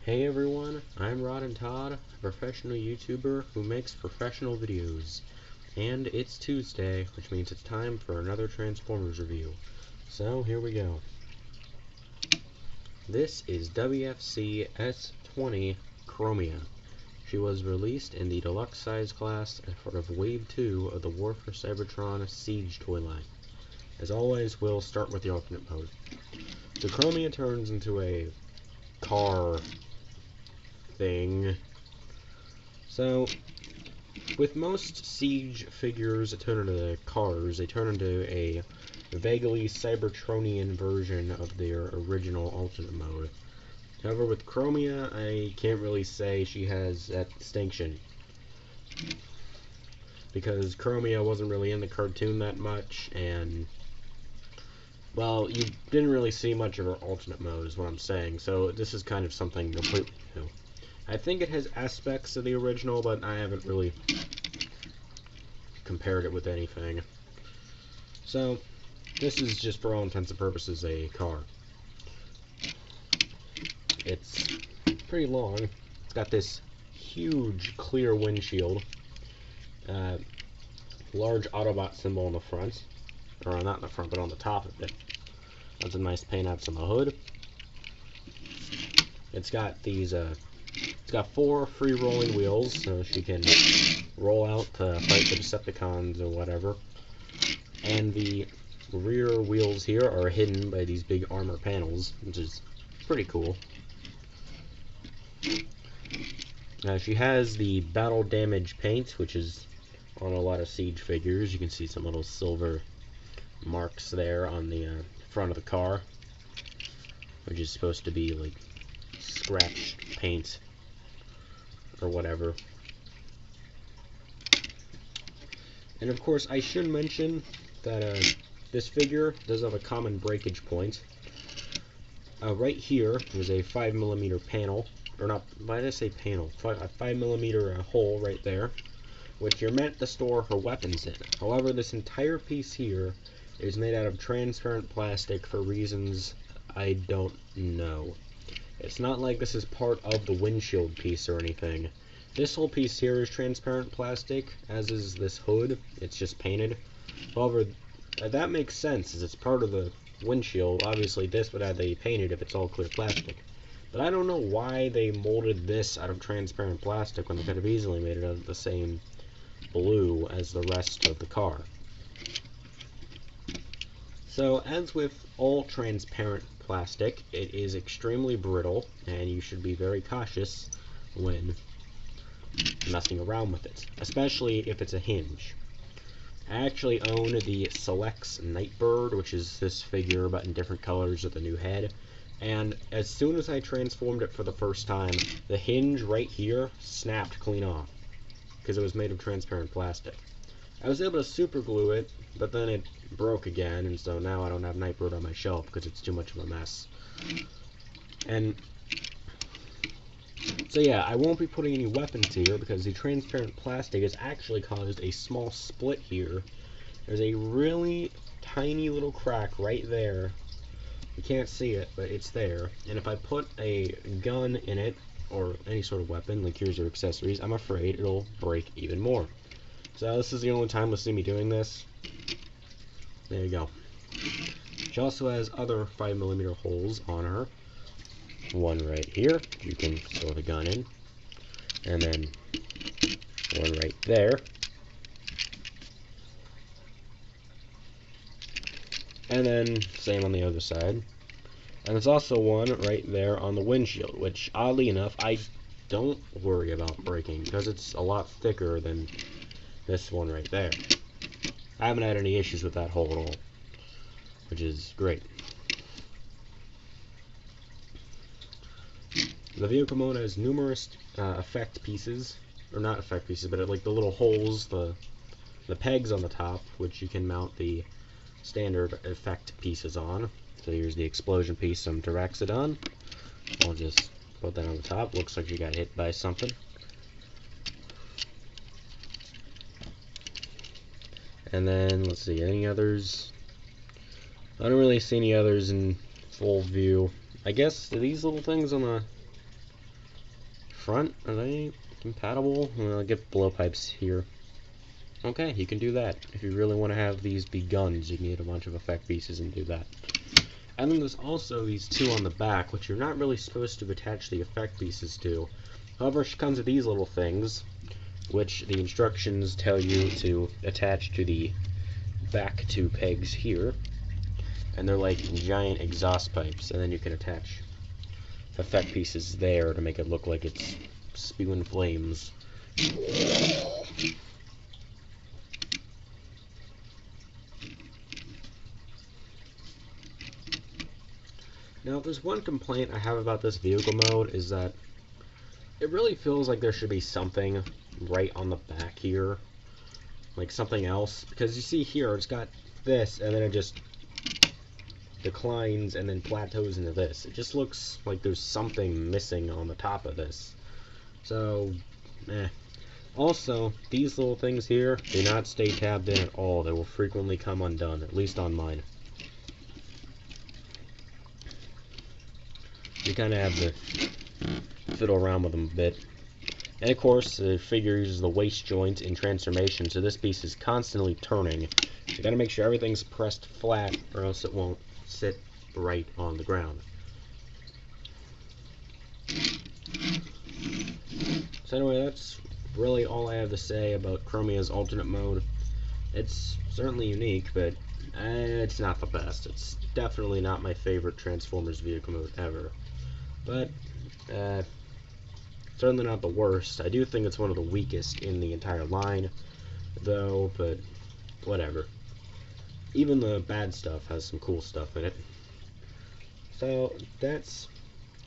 Hey everyone, I'm Rod and Todd, a professional YouTuber who makes professional videos. And it's Tuesday, which means it's time for another Transformers review. So here we go. This is WFC-S20 Chromia. She was released in the deluxe size class as part of Wave 2 of the War for Cybertron Siege toy line. As always, we'll start with the alternate mode. So Chromia turns into a car thing. So, with most Siege figures that turn into cars, they turn into a vaguely Cybertronian version of their original alternate mode. However, with Chromia, I can't really say she has that distinction, because Chromia wasn't really in the cartoon that much, and well, you didn't really see much of her alternate mode is what I'm saying, so this is kind of something completely new. I think it has aspects of the original, but I haven't really compared it with anything. So, this is just for all intents and purposes a car. It's pretty long. It's got this huge clear windshield, large Autobot symbol on the front, or not in the front, but on the top of it. That's a nice paint apps on the hood. It's got these it's got 4 free rolling wheels, so she can roll out to fight the Decepticons or whatever. And the rear wheels here are hidden by these big armor panels, which is pretty cool. She has the battle damage paint, which is on a lot of Siege figures. You can see some little silver marks there on the front of the car, which is supposed to be like scratched paint or whatever. And of course, I should mention that this figure does have a common breakage point. Right here is a 5mm panel, or not, why did I say panel? A 5mm hole right there, which you're meant to store her weapons in. However, this entire piece here is made out of transparent plastic for reasons I don't know. It's not like this is part of the windshield piece or anything. This whole piece here is transparent plastic, as is this hood. It's just painted. However, that makes sense, as it's part of the windshield. Obviously, this would have to be painted if it's all clear plastic. But I don't know why they molded this out of transparent plastic when they could have easily made it out of the same blue as the rest of the car. So, as with all transparent plastic, it is extremely brittle, and you should be very cautious when messing around with it, especially if it's a hinge. I actually own the Selects Nightbird, which is this figure but in different colors with a new head, and as soon as I transformed it for the first time, the hinge right here snapped clean off, because it was made of transparent plastic. I was able to super glue it, but then it broke again, and so now I don't have Nightbird on my shelf because it's too much of a mess. And so yeah, I won't be putting any weapons here because the transparent plastic has actually caused a small split here. There's a really tiny little crack right there. You can't see it, but it's there. And if I put a gun in it, or any sort of weapon, like here's your accessories, I'm afraid it'll break even more. So this is the only time you'll see me doing this. There you go. She also has other 5mm holes on her. One right here, you can store the gun in. And then one right there. And then same on the other side. And there's also one right there on the windshield, which oddly enough I don't worry about breaking because it's a lot thicker than this one right there. I haven't had any issues with that hole at all, which is great. The vehicle mode has numerous effect pieces, or not effect pieces, but like the little holes, the pegs on the top, which you can mount the standard effect pieces on. So here's the explosion piece from Taraxodon. I'll just put that on the top. Looks like you got hit by something. And then, let's see, any others? I don't really see any others in full view. I guess these little things on the front, are they compatible? I'll get blowpipes here. Okay, you can do that. If you really want to have these be guns, you can get a bunch of effect pieces and do that. And then there's also these two on the back, which you're not really supposed to attach the effect pieces to. However, she comes with these little things, which the instructions tell you to attach to the back two pegs here. And they're like giant exhaust pipes, and then you can attach effect pieces there to make it look like it's spewing flames. Now, there's one complaint I have about this vehicle mode, is that it really feels like there should be something right on the back here, like something else, because you see here, it's got this, and then it just declines and then plateaus into this. It just looks like there's something missing on the top of this. So, Also, these little things here do not stay tabbed in at all. They will frequently come undone, at least on mine. You kind of have to fiddle around with them a bit. And of course, the figure uses the waist joint in transformation, so this piece is constantly turning. You gotta make sure everything's pressed flat, or else it won't sit right on the ground. So anyway, that's really all I have to say about Chromia's alternate mode. It's certainly unique, but it's not the best. It's definitely not my favorite Transformers vehicle mode ever. But, certainly not the worst. I do think it's one of the weakest in the entire line, though, but whatever. Even the bad stuff has some cool stuff in it. So, that's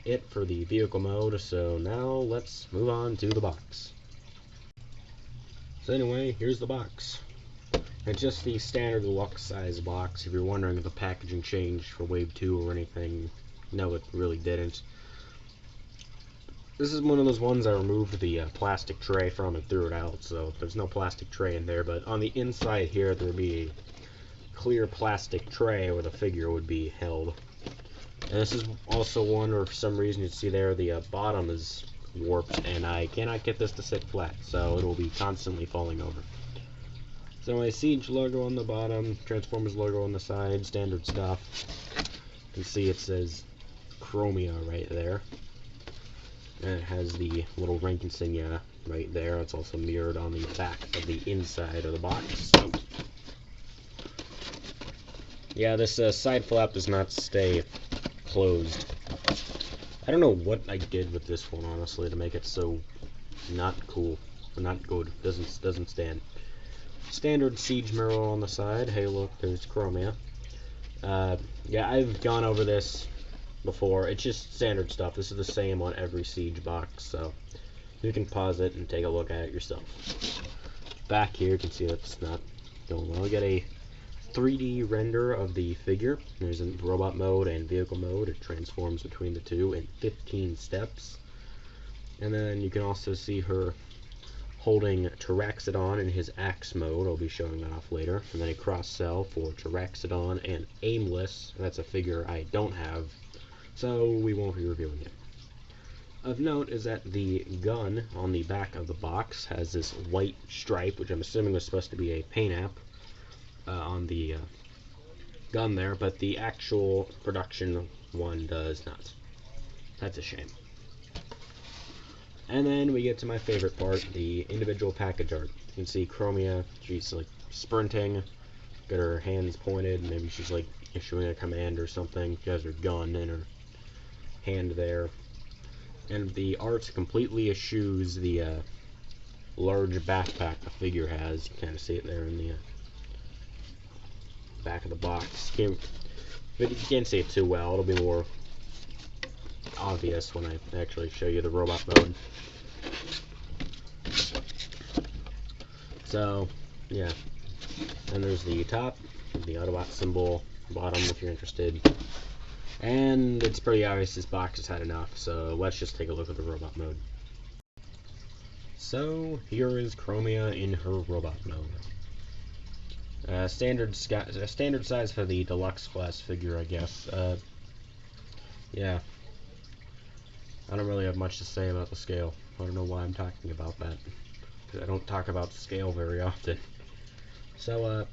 it for the vehicle mode, so now let's move on to the box. So anyway, here's the box. It's just the standard deluxe size box. If you're wondering if the packaging changed for Wave 2 or anything, no, it really didn't. This is one of those ones I removed the plastic tray from and threw it out, so there's no plastic tray in there, but on the inside here there would be a clear plastic tray where the figure would be held. And this is also one where for some reason you see there the bottom is warped, and I cannot get this to sit flat, so it will be constantly falling over. So my Siege logo on the bottom, Transformers logo on the side, standard stuff. You can see it says Chromia right there. And it has the little rank insignia right there. It's also mirrored on the back of the inside of the box. Yeah, this side flap does not stay closed. I don't know what I did with this one, honestly, to make it so not cool, or not good. Doesn't stand. Standard Siege mirror on the side. Hey, look, there's Chromia. Yeah, I've gone over this before. It's just standard stuff. This is the same on every Siege box, so you can pause it and take a look at it yourself. Back here, you can see it's not going well. You get a 3D render of the figure. There's a robot mode and vehicle mode. It transforms between the two in 15 steps. And then you can also see her holding Taraxodon in his axe mode. I'll be showing that off later. And then a cross-cell for Taraxodon and Aimless. That's a figure I don't have, so we won't be reviewing it. Of note is that the gun on the back of the box has this white stripe, which I'm assuming was supposed to be a paint app on the gun there, but the actual production one does not. That's a shame. And then we get to my favorite part, the individual package art. You can see Chromia, she's like sprinting, got her hands pointed, maybe she's like issuing a command or something. She has her gun in her hand there. And the art completely eschews the large backpack the figure has. You can kind of see it there in the back of the box. But you can't see it too well. It'll be more obvious when I actually show you the robot mode. So, yeah. And there's the top, the Autobot symbol, bottom if you're interested. And it's pretty obvious this box has had enough, so let's just take a look at the robot mode. So, here is Chromia in her robot mode. Standard size for the deluxe class figure, I guess. Yeah. I don't really have much to say about the scale. I don't know why I'm talking about that, because I don't talk about scale very often. So,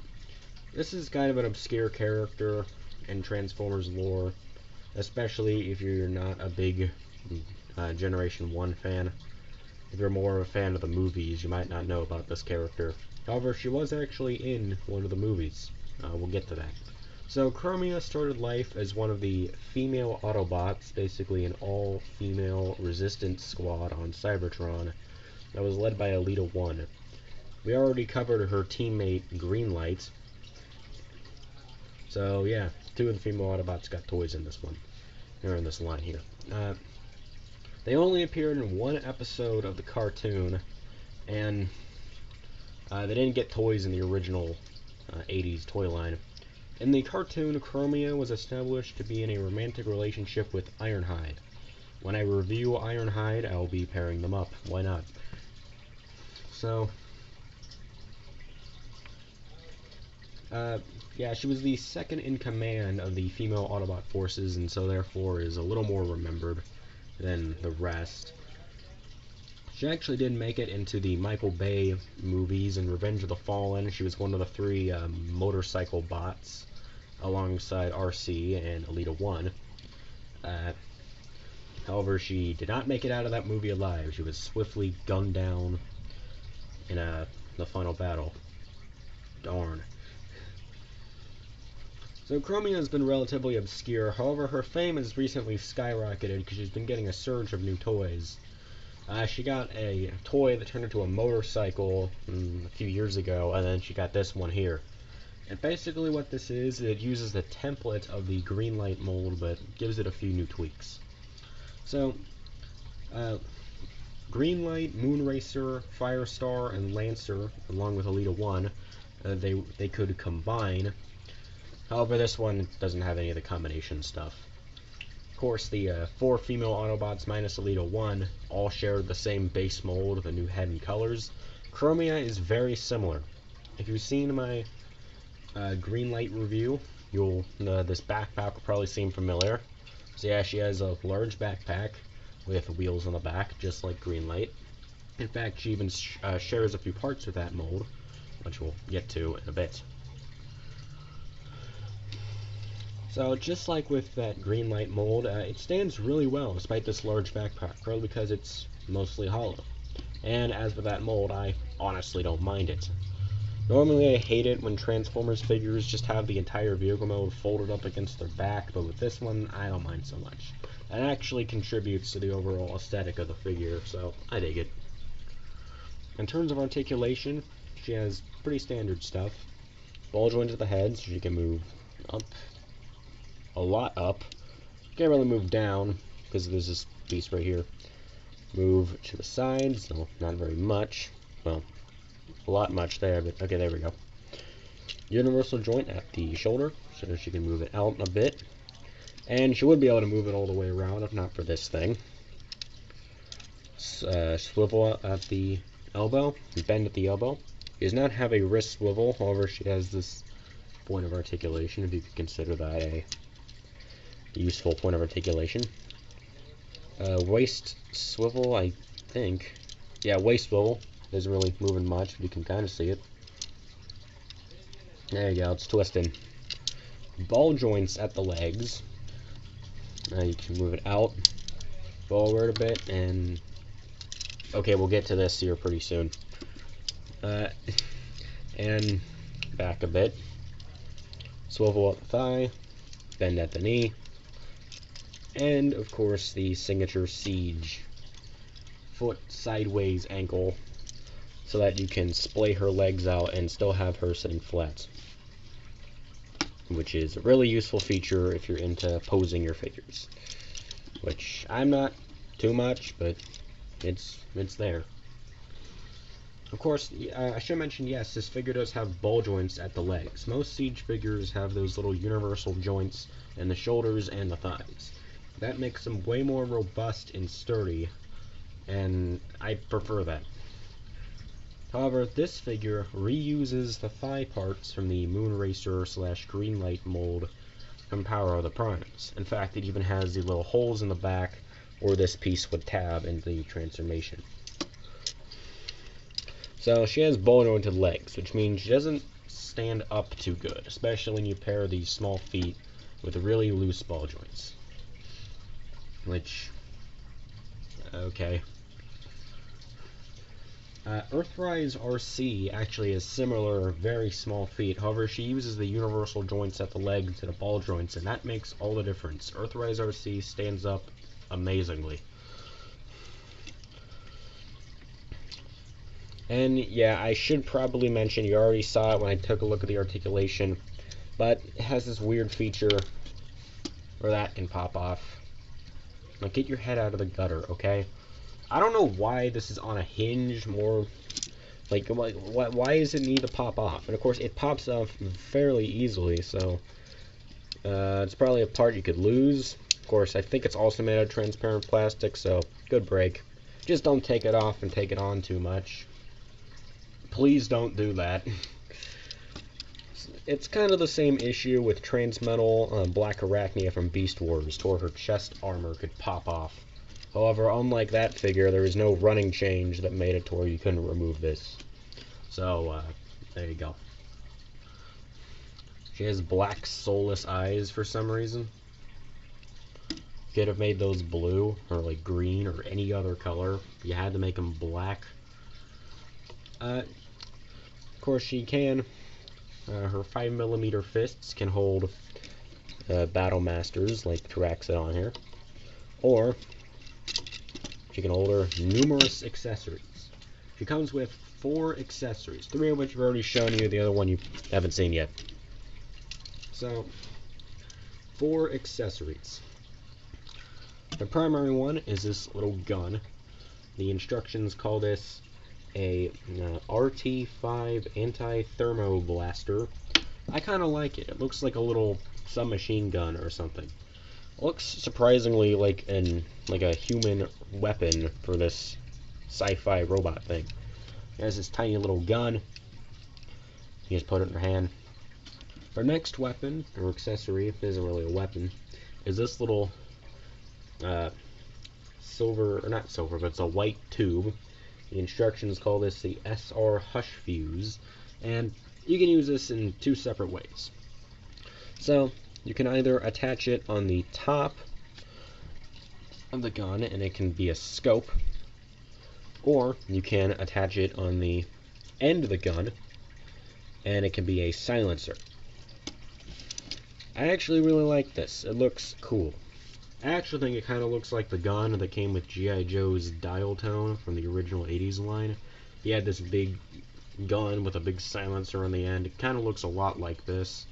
this is kind of an obscure character in Transformers lore, especially if you're not a big Generation 1 fan. If you're more of a fan of the movies, you might not know about this character. However, she was actually in one of the movies. We'll get to that. So, Chromia started life as one of the female Autobots, basically an all-female resistance squad on Cybertron that was led by Elita 1. We already covered her teammate Greenlight. So, yeah, 2 of the female Autobots got toys in this one. Or in this line here. They only appeared in 1 episode of the cartoon, and they didn't get toys in the original 80s toy line. In the cartoon, Chromia was established to be in a romantic relationship with Ironhide. When I review Ironhide, I'll be pairing them up. Why not? So, yeah, she was the second in command of the female Autobot forces, and so therefore is a little more remembered than the rest. She actually did make it into the Michael Bay movies and Revenge of the Fallen. She was one of the 3 motorcycle bots alongside RC and Elita 1. However, she did not make it out of that movie alive. She was swiftly gunned down in the final battle. Darn. So Chromia has been relatively obscure. However, her fame has recently skyrocketed because she's been getting a surge of new toys. She got a toy that turned into a motorcycle a few years ago, and then she got this one here. And basically what this is, it uses the template of the Greenlight mold, but gives it a few new tweaks. So, Greenlight, Moonracer, Firestar, and Lancer, along with Elita 1, they could combine. However, this one doesn't have any of the combination stuff. Of course, the 4 female Autobots minus Elita 1 all shared the same base mold, the new head and colors. Chromia is very similar. If you've seen my Greenlight review, this backpack will probably seem familiar. So yeah, she has a large backpack with wheels on the back, just like Greenlight. In fact, she even shares a few parts with that mold, which we'll get to in a bit. So just like with that Greenlight mold, it stands really well despite this large backpack, probably because it's mostly hollow. And as with that mold, I honestly don't mind it. Normally I hate it when Transformers figures just have the entire vehicle mode folded up against their back, but with this one, I don't mind so much. It actually contributes to the overall aesthetic of the figure, so I dig it. In terms of articulation, she has pretty standard stuff. Ball joints at the head, so she can move up. A lot up. Can't really move down because there's this piece right here. Move to the sides, no, not very much. Well, a lot much there, but okay, there we go. Universal joint at the shoulder, so she can move it out a bit. And she would be able to move it all the way around if not for this thing. Swivel at the elbow, bend at the elbow. She does not have a wrist swivel, however she has this point of articulation, if you could consider that a useful point of articulation. Waist swivel, I think. Yeah, waist swivel. Isn't really moving much, but you can kind of see it. There you go, it's twisting. Ball joints at the legs. You can move it out, forward a bit, and okay, we'll get to this here pretty soon. And back a bit. Swivel up the thigh, bend at the knee, and of course the signature Siege foot sideways ankle, so that you can splay her legs out and still have her sitting flat, which is a really useful feature if you're into posing your figures, which I'm not too much, but it's there. Of course, I should mention, yes, this figure does have ball joints at the legs. Most Siege figures have those little universal joints in the shoulders and the thighs. That makes them way more robust and sturdy, and I prefer that. However, this figure reuses the thigh parts from the Moonracer / Greenlight mold from Power of the Primes. In fact, it even has the little holes in the back or this piece would tab in the transformation. So she has ball jointed legs, which means she doesn't stand up too good, especially when you pair these small feet with really loose ball joints. Which, okay. Earthrise RC actually has similar, very small feet. However, she uses the universal joints at the leg to the ball joints, and that makes all the difference. Earthrise RC stands up amazingly. And yeah, I should probably mention, you already saw it when I took a look at the articulation, but it has this weird feature where that can pop off. Now get your head out of the gutter, okay? I don't know why this is on a hinge, more like why does it need to pop off? And of course it pops off fairly easily, so it's probably a part you could lose. Of course, I think it's also made out of transparent plastic, so good break. Just don't take it off and take it on too much. Please don't do that. It's kind of the same issue with Transmetal Black Arachnia from Beast Wars, to where her chest armor could pop off. However, unlike that figure, there is no running change that made it to where you couldn't remove this. So, there you go. She has black soulless eyes for some reason. Could have made those blue, or like green, or any other color. You had to make them black. Of course, she can. Her 5mm fists can hold Battle Masters, like Tyraxodon here. Or she can hold her numerous accessories. She comes with 4 accessories, 3 of which I've already shown you, the other one you haven't seen yet. So, 4 accessories. The primary one is this little gun. The instructions call this a RT5 anti-thermo blaster. I kind of like it. It looks like a little submachine gun or something. It looks surprisingly like a human weapon for this sci-fi robot thing. It has this tiny little gun. You just put it in your hand. Our next weapon, or accessory, if it isn't really a weapon, is this little silver, or not silver, but it's a white tube. The instructions call this the SR Hush Fuse, and you can use this in 2 separate ways. So, you can either attach it on the top of the gun, and it can be a scope, or you can attach it on the end of the gun, and it can be a silencer. I actually really like this. It looks cool. I actually think it kind of looks like the gun that came with G.I. Joe's Dial Tone from the original 80s line. He had this big gun with a big silencer on the end. It kind of looks a lot like this.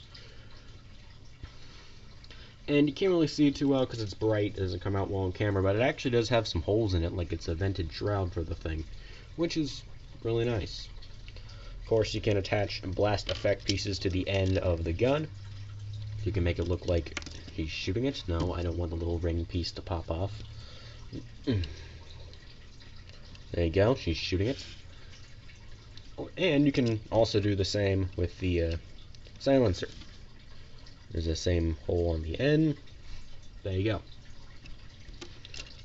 And you can't really see it too well because it's bright. It doesn't come out well on camera, but it actually does have some holes in it, like it's a vented shroud for the thing, which is really nice. Of course, you can attach blast effect pieces to the end of the gun. You can make it look like he's shooting it. No, I don't want the little ring piece to pop off. There you go, she's shooting it. And you can also do the same with the silencer. There's the same hole on the end. There you go.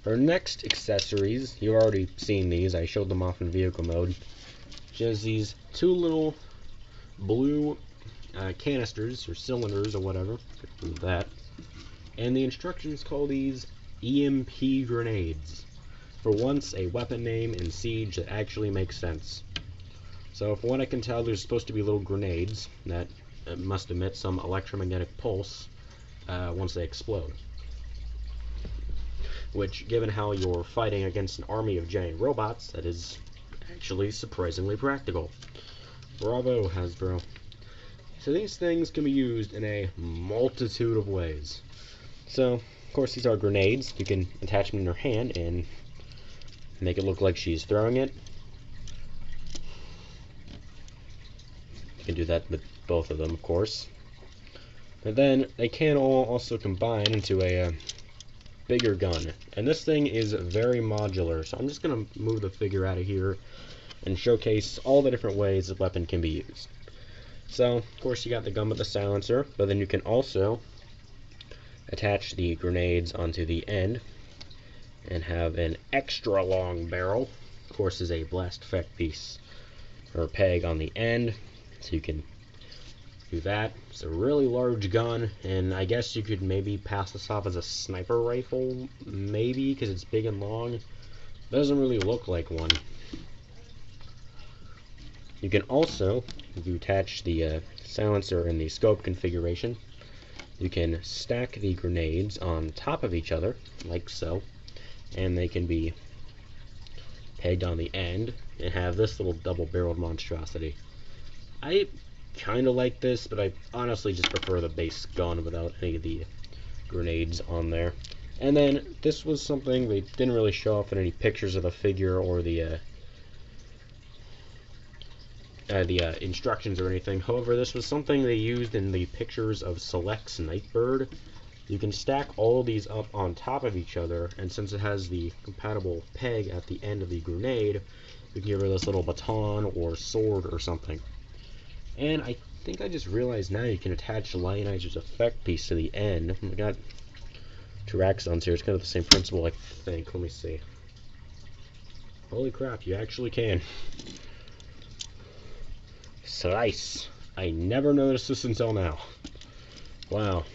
For next accessories, you've already seen these. I showed them off in vehicle mode. She has these 2 little blue canisters or cylinders or whatever. That. And the instructions call these EMP grenades. For once, a weapon name in Siege that actually makes sense. So, from what I can tell, there's supposed to be little grenades that must emit some electromagnetic pulse once they explode. Which, given how you're fighting against an army of giant robots, that is actually surprisingly practical. Bravo, Hasbro. So these things can be used in a multitude of ways. So, of course, these are grenades. You can attach them in your hand and make it look like she's throwing it. You can do that with both of them, of course. But then they can all also combine into a bigger gun. And this thing is very modular, so I'm just going to move the figure out of here and showcase all the different ways the weapon can be used. So, of course, you got the gun with the silencer, but then you can also attach the grenades onto the end, and have an extra long barrel. Of course, is a blast effect piece or peg on the end, so you can do that. It's a really large gun, and I guess you could maybe pass this off as a sniper rifle, maybe, because it's big and long. Doesn't really look like one. You can also, if you attach the silencer and the scope configuration, you can stack the grenades on top of each other, like so, and they can be pegged on the end and have this little double-barreled monstrosity. I kind of like this, but I honestly just prefer the base gun without any of the grenades on there. And then this was something they didn't really show off in any pictures of the figure or the instructions or anything. However, this was something they used in the pictures of Select's Nightbird. You can stack all these up on top of each other, and since it has the compatible peg at the end of the grenade, you can give her this little baton or sword or something. And I think I just realized now you can attach the Lionizer's effect piece to the end. I got two axons here. It's kind of the same principle, I think. Let me see. Holy crap, you actually can. Slice. I never noticed this until now. Wow.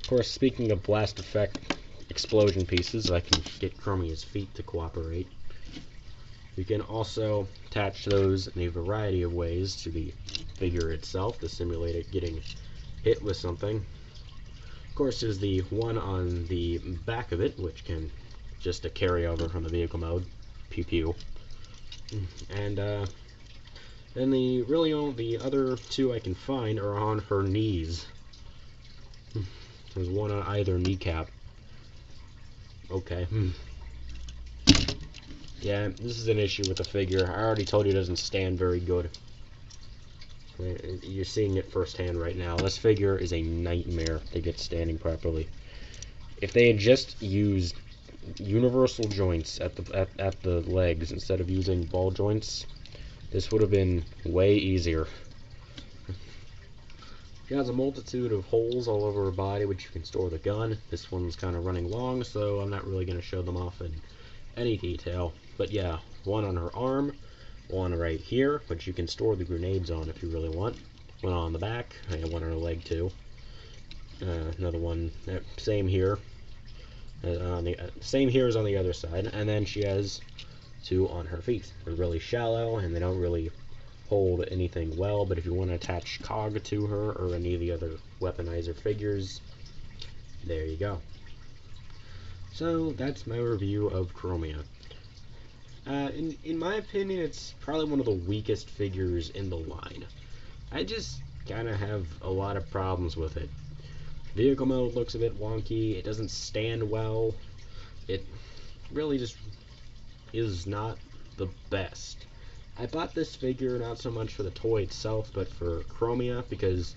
Of course, speaking of blast effect explosion pieces, I can get Chromia's feet to cooperate. You can also attach those in a variety of ways to the figure itself to simulate it getting hit with something. Of course, there's the one on the back of it, which can just a carryover from the vehicle mode. Pew pew. And then the other two I can find are on her knees. There's one on either kneecap. Okay. Yeah, this is an issue with the figure. I already told you it doesn't stand very good. You're seeing it firsthand right now. This figure is a nightmare to get standing properly. If they had just used universal joints at the legs instead of using ball joints, this would have been way easier. She has a multitude of holes all over her body which you can store the gun. This one's kind of running long, so I'm not really going to show them off in any detail. But yeah, one on her arm, one right here, which you can store the grenades on if you really want. One on the back, and one on her leg too. Another one, same here. Same here as on the other side, and then she has two on her feet. They're really shallow, and they don't really hold anything well, but if you want to attach COG to her or any of the other weaponizer figures, there you go. So that's my review of Chromia. In my opinion, it's probably one of the weakest figures in the line. I just kind of have a lot of problems with it. Vehicle mode looks a bit wonky, it doesn't stand well, it really just is not the best. I bought this figure not so much for the toy itself, but for Chromia, because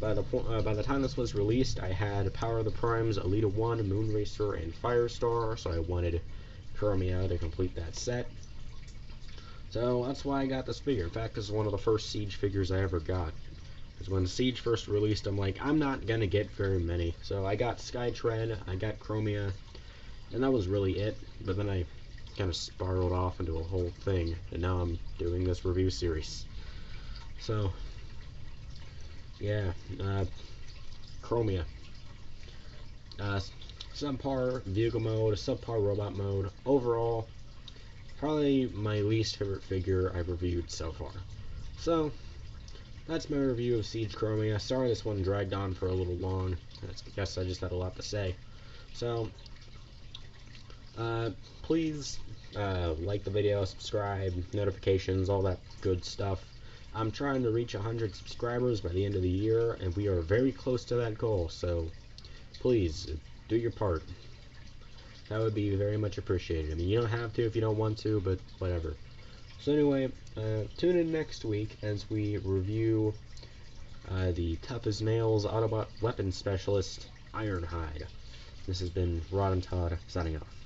by the time this was released, I had Power of the Primes, Elita 1, Moonracer, and Firestar, so I wanted Chromia to complete that set. So that's why I got this figure. In fact, this is one of the first Siege figures I ever got. Because when Siege first released, I'm like, I'm not gonna get very many. So I got Skytread, I got Chromia, and that was really it. But then I kind of spiraled off into a whole thing, and now I'm doing this review series. So yeah, Chromia, subpar vehicle mode, subpar robot mode. Overall, probably my least favorite figure I've reviewed so far. So that's my review of Siege Chromia. Sorry this one dragged on for a little long. I guess I just had a lot to say. So please like the video, subscribe, notifications, all that good stuff. I'm trying to reach 100 subscribers by the end of the year, and we are very close to that goal, so please do your part. That would be very much appreciated. I mean, you don't have to if you don't want to, but whatever. So anyway, tune in next week as we review the Tough as Nails Autobot Weapons Specialist, Ironhide. This has been Rod and Todd signing off.